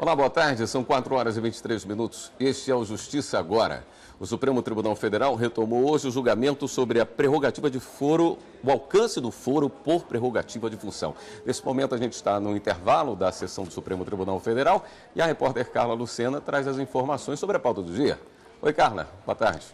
Olá, boa tarde. São 4 horas e 23 minutos. Este é o Justiça Agora. O Supremo Tribunal Federal retomou hoje o julgamento sobre a prerrogativa de foro, o alcance do foro por prerrogativa de função. Nesse momento, a gente está no intervalo da sessão do Supremo Tribunal Federal e a repórter Carla Lucena traz as informações sobre a pauta do dia. Oi, Carla. Boa tarde.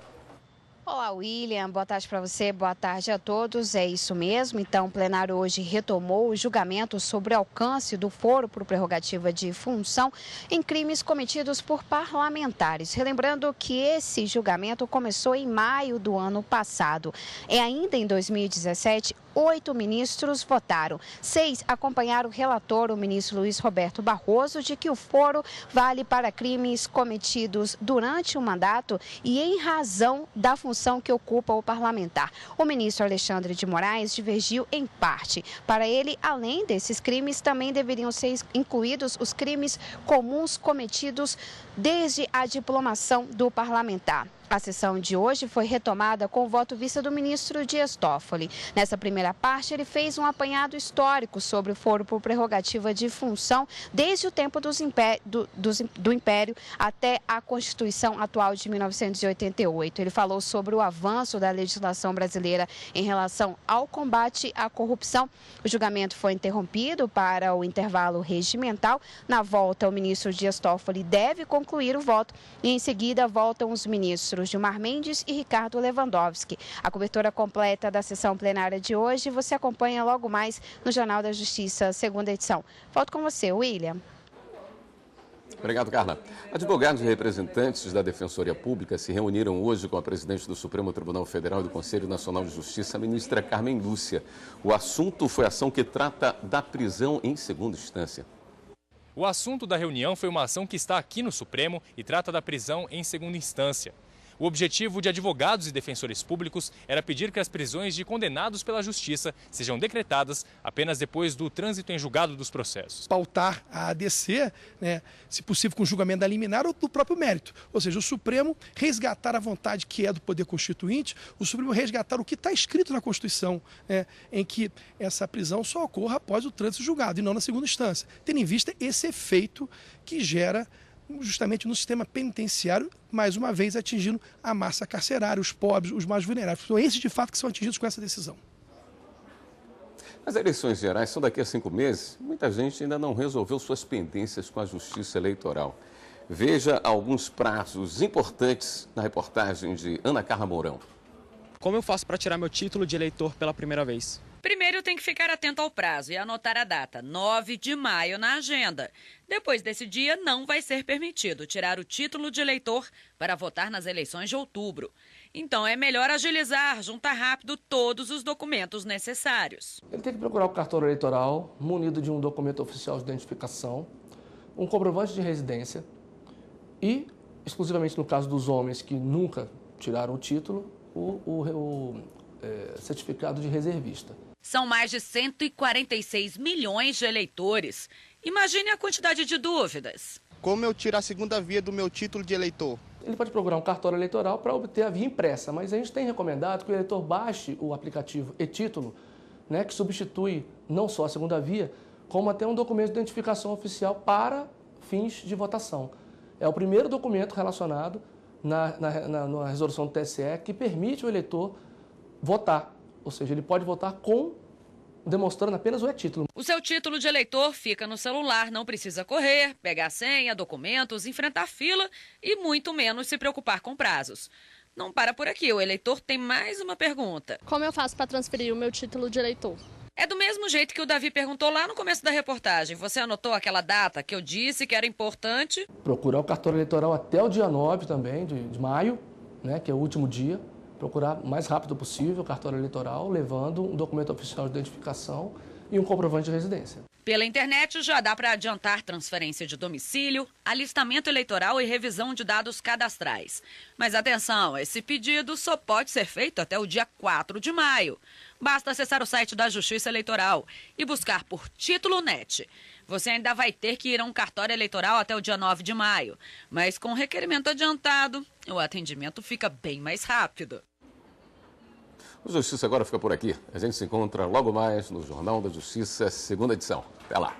Olá, William. Boa tarde para você, boa tarde a todos. É isso mesmo. Então, o plenário hoje retomou o julgamento sobre o alcance do foro por prerrogativa de função em crimes cometidos por parlamentares. Relembrando que esse julgamento começou em maio do ano passado. Ainda em 2017, 8 ministros votaram. 6 acompanharam o relator, o ministro Luiz Roberto Barroso, de que o foro vale para crimes cometidos durante o mandato e em razão da função que ocupa o parlamentar. O ministro Alexandre de Moraes divergiu em parte. Para ele, além desses crimes, também deveriam ser incluídos os crimes comuns cometidos desde a diplomação do parlamentar. A sessão de hoje foi retomada com o voto vista do ministro Dias Toffoli. Nessa primeira parte, ele fez um apanhado histórico sobre o foro por prerrogativa de função desde o tempo do Império até a Constituição atual de 1988. Ele falou sobre o avanço da legislação brasileira em relação ao combate à corrupção. O julgamento foi interrompido para o intervalo regimental. Na volta, o ministro Dias Toffoli deve concluir o voto e, em seguida, voltam os ministros Gilmar Mendes e Ricardo Lewandowski. A cobertura completa da sessão plenária de hoje você acompanha logo mais no Jornal da Justiça, segunda edição. Volto com você, William. Obrigado, Carla. Advogados e representantes da Defensoria Pública se reuniram hoje com a presidente do Supremo Tribunal Federal e do Conselho Nacional de Justiça, a ministra Carmen Lúcia. O assunto foi a ação que trata da prisão em segunda instância. O assunto da reunião foi uma ação que está aqui no Supremo e trata da prisão em segunda instância. O objetivo de advogados e defensores públicos era pedir que as prisões de condenados pela Justiça sejam decretadas apenas depois do trânsito em julgado dos processos. Pautar a ADC, se possível com julgamento da liminar ou do próprio mérito. Ou seja, o Supremo resgatar a vontade que é do Poder Constituinte, o Supremo resgatar o que está escrito na Constituição, em que essa prisão só ocorra após o trânsito julgado e não na segunda instância, tendo em vista esse efeito que gera justamente no sistema penitenciário, mais uma vez atingindo a massa carcerária, os pobres, os mais vulneráveis. São esses, de fato, que são atingidos com essa decisão. As eleições gerais são daqui a 5 meses. Muita gente ainda não resolveu suas pendências com a Justiça Eleitoral. Veja alguns prazos importantes na reportagem de Ana Carla Mourão. Como eu faço para tirar meu título de eleitor pela primeira vez? Primeiro tem que ficar atento ao prazo e anotar a data, 9 de maio, na agenda. Depois desse dia, não vai ser permitido tirar o título de eleitor para votar nas eleições de outubro. Então é melhor agilizar, juntar rápido todos os documentos necessários. Ele tem que procurar o cartório eleitoral, munido de um documento oficial de identificação, um comprovante de residência e, exclusivamente no caso dos homens que nunca tiraram o título, o certificado de reservista. São mais de 146 milhões de eleitores. Imagine a quantidade de dúvidas. Como eu tiro a segunda via do meu título de eleitor? Ele pode procurar um cartório eleitoral para obter a via impressa, mas a gente tem recomendado que o eleitor baixe o aplicativo e-título, que substitui não só a segunda via, como até um documento de identificação oficial para fins de votação. É o primeiro documento relacionado na resolução do TSE que permite o eleitor votar, ou seja, ele pode votar demonstrando apenas o e-título. O seu título de eleitor fica no celular, não precisa correr, pegar senha, documentos, enfrentar fila e muito menos se preocupar com prazos. Não para por aqui, o eleitor tem mais uma pergunta. Como eu faço para transferir o meu título de eleitor? É do mesmo jeito que o Davi perguntou lá no começo da reportagem. Você anotou aquela data que eu disse que era importante? Procurar o cartório eleitoral até o dia 9 também, de maio, que é o último dia. Procurar o mais rápido possível o cartório eleitoral, levando um documento oficial de identificação e um comprovante de residência. Pela internet já dá para adiantar transferência de domicílio, alistamento eleitoral e revisão de dados cadastrais. Mas atenção, esse pedido só pode ser feito até o dia 4 de maio. Basta acessar o site da Justiça Eleitoral e buscar por Título Net. Você ainda vai ter que ir a um cartório eleitoral até o dia 9 de maio. Mas com requerimento adiantado, o atendimento fica bem mais rápido. O Justiça Agora fica por aqui. A gente se encontra logo mais no Jornal da Justiça, segunda edição. Até lá.